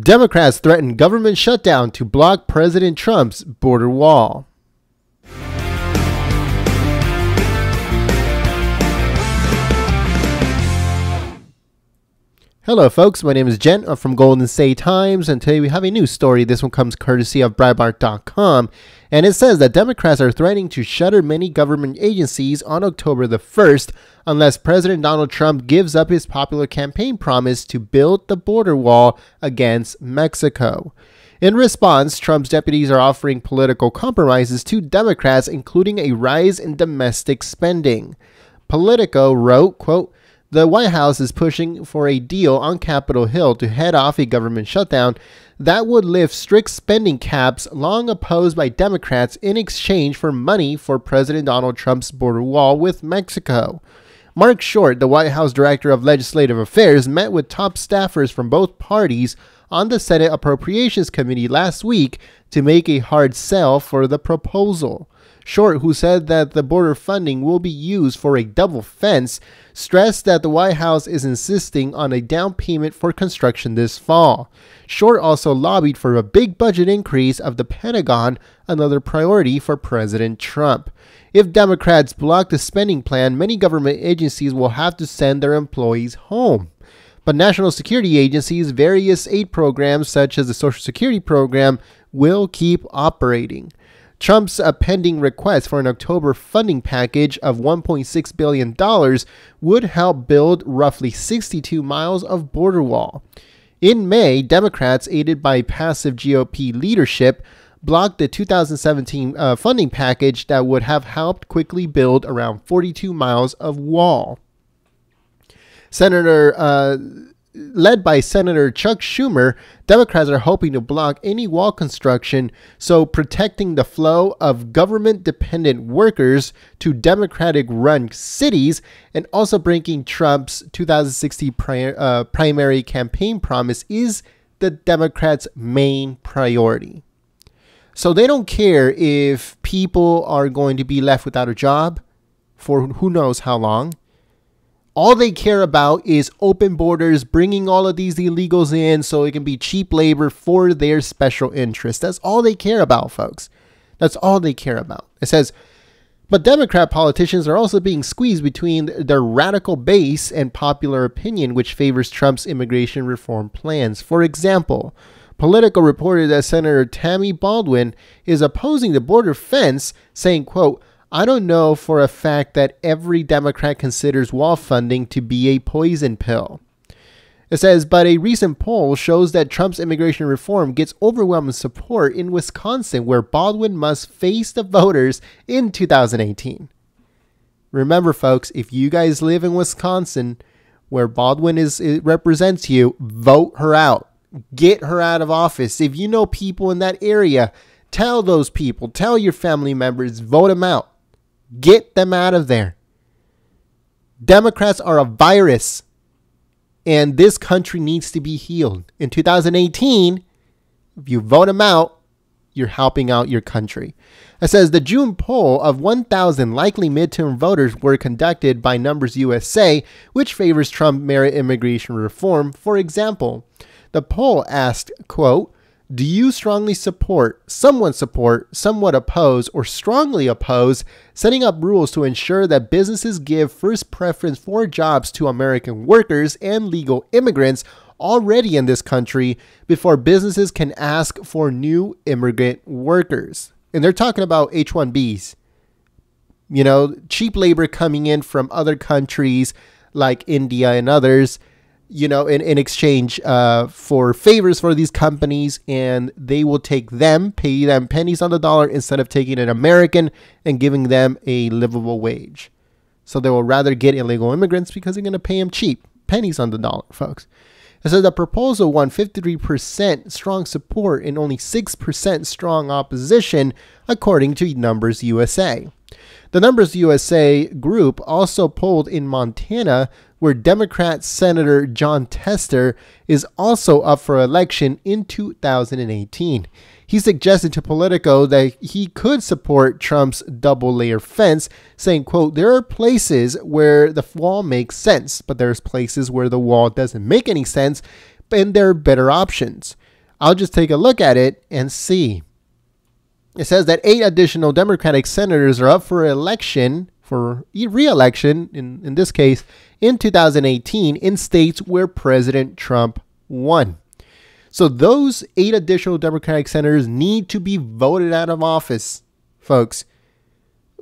Democrats threaten government shutdown to block President Trump's border wall. Hello folks, my name is Jen. I'm from Golden State Times, and today we have a news story. This one comes courtesy of Breitbart.com, and it says that Democrats are threatening to shutter many government agencies on October the 1st unless President Donald Trump gives up his popular campaign promise to build the border wall against Mexico. In response, Trump's deputies are offering political compromises to Democrats, including a rise in domestic spending. Politico wrote, quote, "The White House is pushing for a deal on Capitol Hill to head off a government shutdown that would lift strict spending caps long opposed by Democrats in exchange for money for President Donald Trump's border wall with Mexico." Mark Short, the White House Director of Legislative Affairs, met with top staffers from both parties on the Senate Appropriations Committee last week to make a hard sell for the proposal. Short, who said that the border funding will be used for a double fence, stressed that the White House is insisting on a down payment for construction this fall. Short also lobbied for a big budget increase of the Pentagon, another priority for President Trump. If Democrats block the spending plan, many government agencies will have to send their employees home. But national security agencies, various aid programs such as the Social Security program, will keep operating. Trump's pending request for an October funding package of $1.6 billion would help build roughly 62 miles of border wall. In May, Democrats, aided by passive GOP leadership, blocked the 2017 funding package that would have helped quickly build around 42 miles of wall. Led by Senator Chuck Schumer, Democrats are hoping to block any wall construction, so protecting the flow of government-dependent workers to Democratic-run cities, and also breaking Trump's 2016 primary campaign promise is the Democrats' main priority. So they don't care if people are going to be left without a job for who knows how long. All they care about is open borders, bringing all of these illegals in so it can be cheap labor for their special interests. That's all they care about, folks. That's all they care about. It says, but Democrat politicians are also being squeezed between their radical base and popular opinion, which favors Trump's immigration reform plans. For example, Politico reported that Senator Tammy Baldwin is opposing the border fence, saying, quote, "I don't know for a fact that every Democrat considers wall funding to be a poison pill." It says, but a recent poll shows that Trump's immigration reform gets overwhelming support in Wisconsin, where Baldwin must face the voters in 2018. Remember, folks, if you guys live in Wisconsin, where Baldwin represents you, vote her out. Get her out of office. If you know people in that area, tell those people, tell your family members, vote them out. Get them out of there. Democrats are a virus, and this country needs to be healed. In 2018, if you vote them out, you're helping out your country. It says the June poll of 1,000 likely midterm voters were conducted by Numbers USA, which favors Trump merit immigration reform. For example, the poll asked, quote, "Do you strongly support, somewhat oppose, or strongly oppose setting up rules to ensure that businesses give first preference for jobs to American workers and legal immigrants already in this country before businesses can ask for new immigrant workers?" And they're talking about H-1Bs. You know, cheap labor coming in from other countries like India and others, you know, in exchange for favors for these companies, and they will take them, pay them pennies on the dollar instead of taking an American and giving them a livable wage. So they will rather get illegal immigrants because they're going to pay them cheap, pennies on the dollar, folks. And so the proposal won 53% strong support and only 6% strong opposition, according to Numbers USA. The Numbers USA group also polled in Montana, where Democrat Senator John Tester is also up for election in 2018. He suggested to Politico that he could support Trump's double-layer fence, saying, quote, "There are places where the wall makes sense, but there's places where the wall doesn't make any sense, and there are better options. I'll just take a look at it and see. It says that 8 additional Democratic senators are up for election, for re-election, in this case, in 2018 in states where President Trump won. So those 8 additional Democratic senators need to be voted out of office, folks.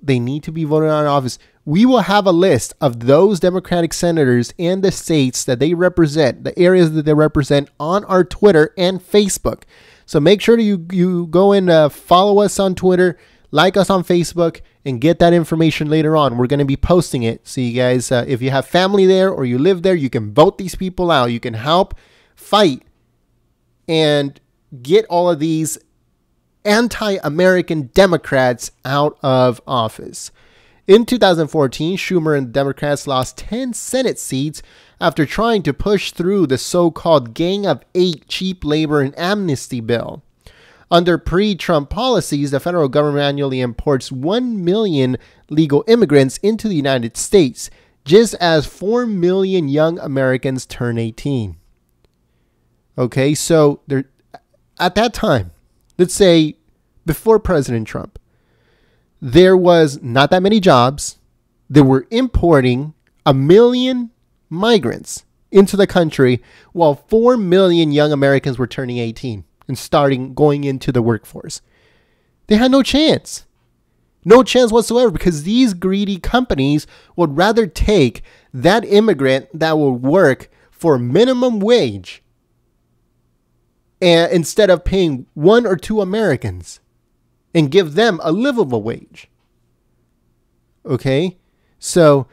They need to be voted out of office. We will have a list of those Democratic senators and the states that they represent, the areas that they represent, on our Twitter and Facebook. So make sure you go and follow us on Twitter, like us on Facebook, and get that information later on. We're going to be posting it. So you guys, if you have family there or you live there, you can vote these people out. You can help fight and get all of these anti-American Democrats out of office. In 2014, Schumer and Democrats lost 10 Senate seats after trying to push through the so-called Gang of 8 cheap labor and amnesty bill. Under pre-Trump policies, the federal government annually imports 1 million legal immigrants into the United States, just as 4 million young Americans turn 18. Okay, so there, at that time, let's say before President Trump, there was not that many jobs. They were importing 1 million migrants into the country while 4 million young Americans were turning 18 and going into the workforce. They had no chance. No chance whatsoever, because these greedy companies would rather take that immigrant that will work for minimum wage and instead of paying 1 or 2 Americans and give them a livable wage. Okay, so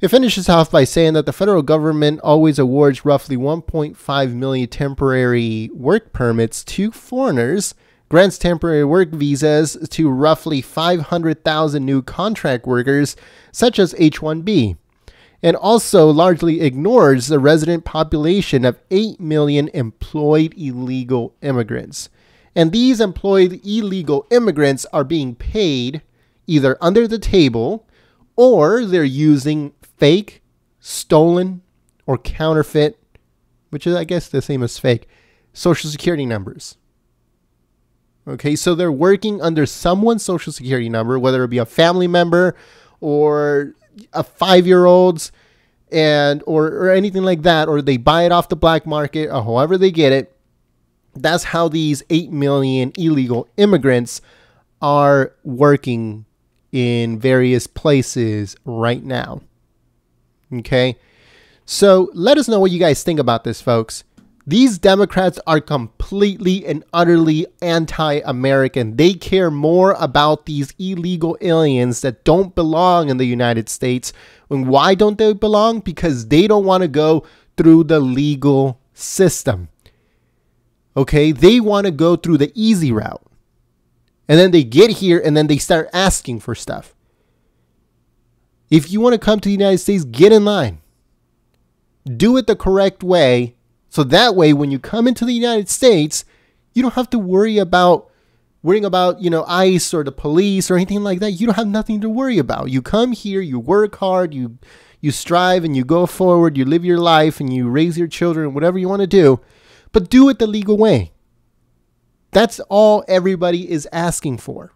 it finishes off by saying that the federal government always awards roughly 1.5 million temporary work permits to foreigners, grants temporary work visas to roughly 500,000 new contract workers, such as H-1B, and also largely ignores the resident population of 8 million employed illegal immigrants. And these employed illegal immigrants are being paid either under the table or they're using fake, stolen, or counterfeit, which is, I guess, the same as fake, Social Security numbers. Okay, so they're working under someone's Social Security number, whether it be a family member or a 5-year-old's or anything like that, or they buy it off the black market or however they get it. That's how these 8 million illegal immigrants are working in various places right now. Okay, so let us know what you guys think about this, folks. These Democrats are completely and utterly anti-American. They care more about these illegal aliens that don't belong in the United States. And why don't they belong? Because they don't want to go through the legal system. Okay, they want to go through the easy route. And then they get here and then they start asking for stuff. If you want to come to the United States, get in line. Do it the correct way. So that way, when you come into the United States, you don't have to worrying about, ICE or the police or anything like that. You don't have nothing to worry about. You come here, you work hard, you strive and you go forward, you live your life and you raise your children, whatever you want to do, but do it the legal way. That's all everybody is asking for.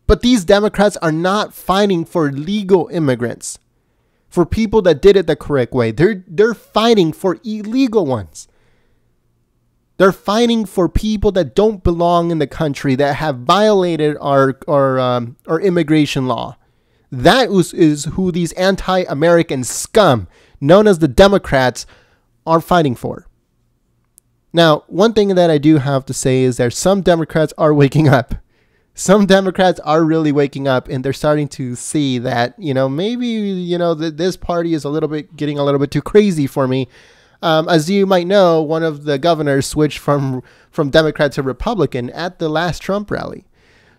But these Democrats are not fighting for legal immigrants, for people that did it the correct way. They're fighting for illegal ones. They're fighting for people that don't belong in the country, that have violated our immigration law. That is who these anti-American scum, known as the Democrats, are fighting for. Now, one thing that I do have to say is that some Democrats are waking up. Some Democrats are really waking up, and they're starting to see that, maybe, this party is getting a little bit too crazy for me. As you might know, one of the governors switched from Democrat to Republican at the last Trump rally.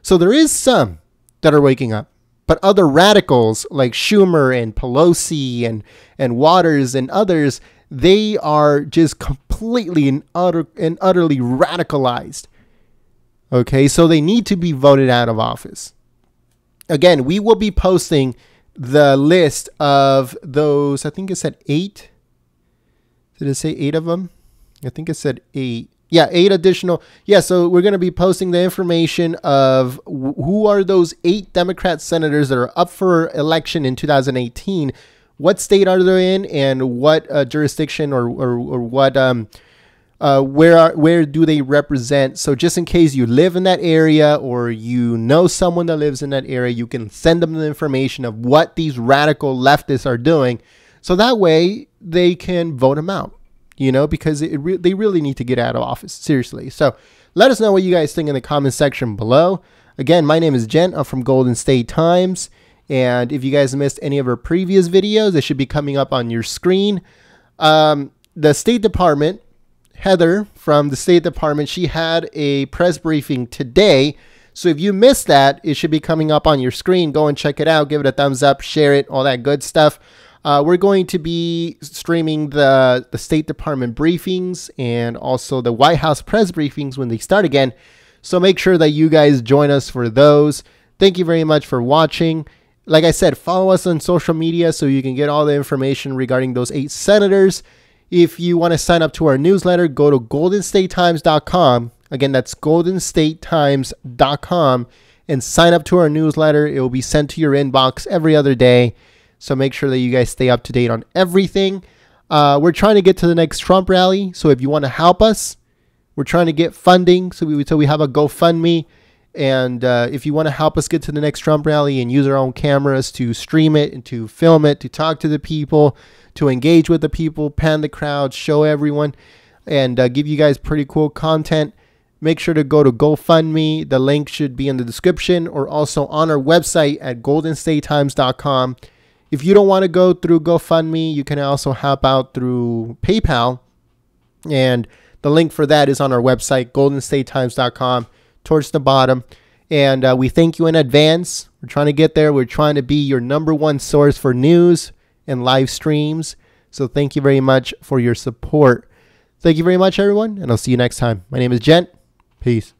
So there is some that are waking up, but other radicals like Schumer and Pelosi and Waters and others, they are just completely and utterly radicalized. Okay, so they need to be voted out of office. Again, we will be posting the list of those. I think it said 8. Did it say 8 of them? I think it said 8 Yeah, 8 additional. Yeah, so we're going to be posting the information of who are those 8 Democrat senators that are up for election in 2018. What state are they in, and what jurisdiction or what where do they represent? So just in case you live in that area or you know someone that lives in that area, you can send them the information of what these radical leftists are doing. So that way they can vote them out. Because they really need to get out of office, seriously. So let us know what you guys think in the comment section below. Again, my name is Jen. I'm from Golden State Times. And if you guys missed any of our previous videos, they should be coming up on your screen. The State Department, Heather from the State Department, she had a press briefing today. So if you missed that, it should be coming up on your screen. Go and check it out. Give it a thumbs up, share it, all that good stuff. We're going to be streaming the State Department briefings and also the White House press briefings when they start again. So make sure that you guys join us for those. Thank you very much for watching. Like I said, follow us on social media so you can get all the information regarding those 8 senators. If you want to sign up to our newsletter, go to goldenstatetimes.com. Again, that's goldenstatetimes.com, and sign up to our newsletter. It will be sent to your inbox every other day. So make sure that you guys stay up to date on everything. We're trying to get to the next Trump rally. So if you want to help us, we're trying to get funding. So we have a GoFundMe. And if you want to help us get to the next Trump rally and use our own cameras to stream it and to film it, to talk to the people, to engage with the people, pan the crowd, show everyone, and give you guys pretty cool content, make sure to go to GoFundMe. The link should be in the description or also on our website at goldenstatetimes.com. If you don't want to go through GoFundMe, you can also help out through PayPal. And the link for that is on our website, goldenstatetimes.com, towards the bottom. And we thank you in advance. We're trying to get there. We're trying to be your #1 source for news and live streams. So thank you very much for your support. Thank you very much, everyone. And I'll see you next time. My name is Jen. Peace.